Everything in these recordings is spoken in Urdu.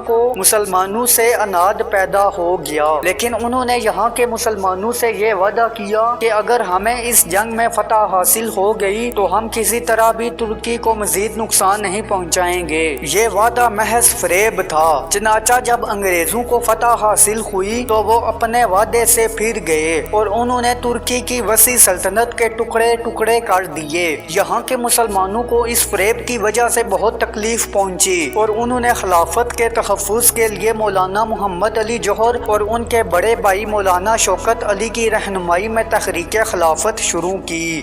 کو مسلمانوں سے اناد پیدا ہو گیا، لیکن انہوں نے یہاں کے مسلمانوں سے یہ وعدہ کیا کہ اگر ہمیں اس جنگ میں فتح حاصل ہو گئی تو ہم کسی طرح بھی ترکی کو مزید نقصان نہیں پہنچائیں گے۔ یہ وعدہ محض فریب تھا۔ چنانچہ جب انگریزوں کو فتح حاصل ہوئی تو وہ اپنے وعدے سے پھر گئے اور انہوں نے ترکی کی وسیع سلطنت کے ٹکڑے ٹکڑے کر دیے۔ یہاں کے مسلمانوں کو اس فریب کی وجہ سے بہت تکلیف پہنچی اور انہوں نے خلافت کے تحفظ کے لیے مولانا محمد علی جوہر اور ان کے بڑے بھائی مولانا شوکت علی کی رہنمائی میں تحریک خلافت شروع کی۔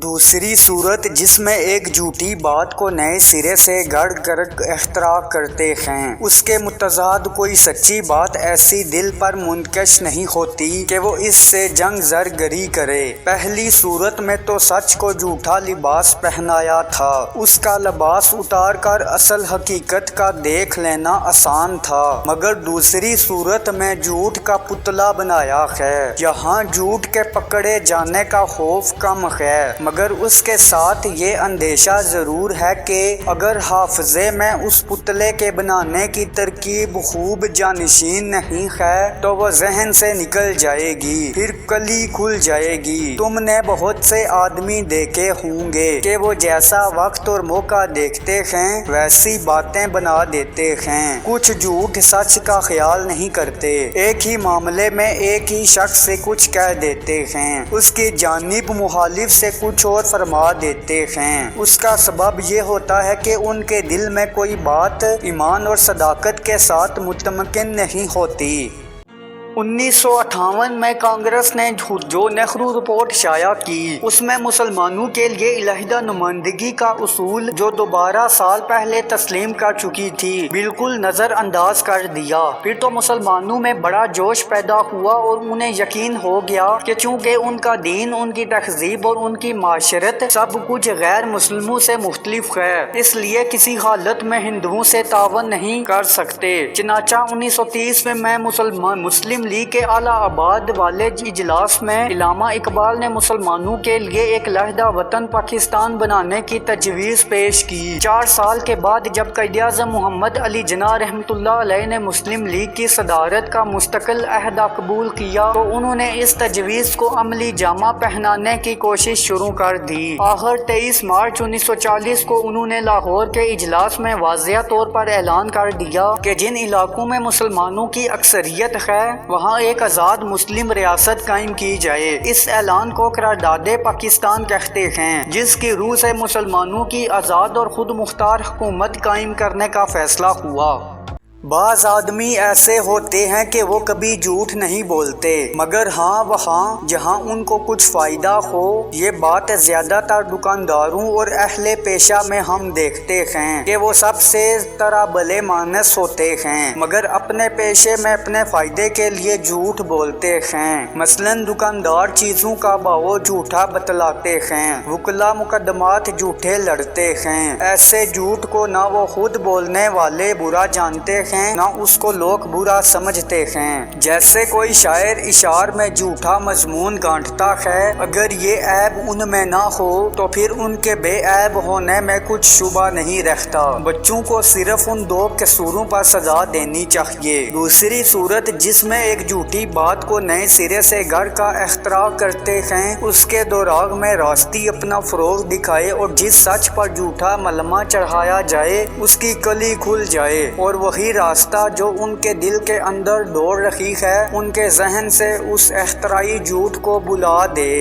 دوسری صورت جس میں ایک جھوٹی بات کو نئے سرے سے گڑ کر اختراع کرتے ہیں، اس کے متضاد کوئی سچی بات ایسی دل پر منتقش نہیں ہوتی کہ وہ اس سے جنگ زرگری کرے۔ پہلی صورت میں تو سچ کو جھوٹا لباس پہنایا تھا، اس کا لباس اتار کر اصل حقیقت کا دیکھ لینا آسان تھا، مگر دوسری صورت میں جھوٹ کا پتلا بنایا ہے۔ یہاں جھوٹ کے پکڑے جانے کا خوف کم ہے، مگر اس کے ساتھ یہ اندیشہ ضرور ہے کہ اگر حافظے میں اس پتلے کے بنانے کی ترکیب خوب جانشین نہیں ہے تو وہ ذہن سے نکل جائے گی، پھر کلی کھل جائے گی۔ تم نے بہت سے آدمی دیکھے ہوں گے کہ وہ جیسا وقت اور موقع دیکھتے ہیں ویسی باتیں بنا دیتے ہیں، کچھ جھوٹ سچ کا خیال نہیں کرتے، ایک ہی معاملے میں ایک ہی شخص سے کچھ کہہ دیتے ہیں، اس کی جانب مخالف سے کچھ اور فرما دیتے ہیں۔ اس کا سبب یہ ہوتا ہے کہ ان کے دل میں کوئی بات ایمان اور صداقت کے ساتھ مطمئن نہیں ہوتی۔ 1958 میں کانگریس نے جو نہرو رپورٹ شائع کی، اس میں مسلمانوں کے لیے علیحدہ نمائندگی کا اصول جو دوبارہ سال پہلے تسلیم کر چکی تھی بالکل نظر انداز کر دیا۔ پھر تو مسلمانوں میں بڑا جوش پیدا ہوا اور انہیں یقین ہو گیا کہ چونکہ ان کا دین، ان کی تہذیب اور ان کی معاشرت سب کچھ غیر مسلموں سے مختلف ہے، اس لیے کسی حالت میں ہندوؤں سے تعاون نہیں کر سکتے۔ چنانچہ 1930 میں مسلم لیگ کے الہ آباد والے اجلاس میں علامہ اقبال نے مسلمانوں کے لیے ایک علیحدہ وطن پاکستان بنانے کی تجویز پیش کی۔ 4 سال کے بعد جب قائد اعظم محمد علی جناح رحمۃ اللہ علیہ نے مسلم لیگ کی صدارت کا مستقل عہدہ قبول کیا تو انہوں نے اس تجویز کو عملی جامہ پہنانے کی کوشش شروع کر دی۔ آخر 23 مارچ 1940 کو انہوں نے لاہور کے اجلاس میں واضح طور پر اعلان کر دیا کہ جن علاقوں میں مسلمانوں کی اکثریت ہے وہاں ایک آزاد مسلم ریاست قائم کی جائے۔ اس اعلان کو قرارداد پاکستان کہتے ہیں، جس کی روح سے مسلمانوں کی آزاد اور خود مختار حکومت قائم کرنے کا فیصلہ ہوا۔ بعض آدمی ایسے ہوتے ہیں کہ وہ کبھی جھوٹ نہیں بولتے، مگر ہاں وہاں جہاں ان کو کچھ فائدہ ہو۔ یہ بات زیادہ تر دکانداروں اور اہل پیشہ میں ہم دیکھتے ہیں کہ وہ سب سے طرح بھلے مانس ہوتے ہیں، مگر اپنے پیشے میں اپنے فائدے کے لیے جھوٹ بولتے ہیں۔ مثلاً دکاندار چیزوں کا بھاؤ جھوٹا بتلاتے ہیں، وکلا مقدمات جھوٹے لڑتے ہیں۔ ایسے جھوٹ کو نہ وہ خود بولنے والے برا جانتے ہیں نہ اس کو لوگ برا سمجھتے ہیں۔ جیسے کوئی شاعر اشعار میں جھوٹا مضمون گانٹتا ہے، اگر یہ عیب ان میں نہ ہو تو پھر ان کے بے عیب ہونے میں کچھ شبہ نہیں رہتا۔ بچوں کو صرف ان 2 قصوروں پر سزا دینی چاہیے۔ دوسری صورت جس میں ایک جھوٹی بات کو نئے سرے سے گڑھ کا اختراع کرتے ہیں، اس کے دوراگ میں راستی اپنا فروغ دکھائے اور جس سچ پر جھوٹا ملمہ چڑھایا جائے اس کی کلی کھل جائے اور وہی راستہ جو ان کے دل کے اندر دوڑ رہی ہے ان کے ذہن سے اس اختراعی جھوٹ کو بلا دے۔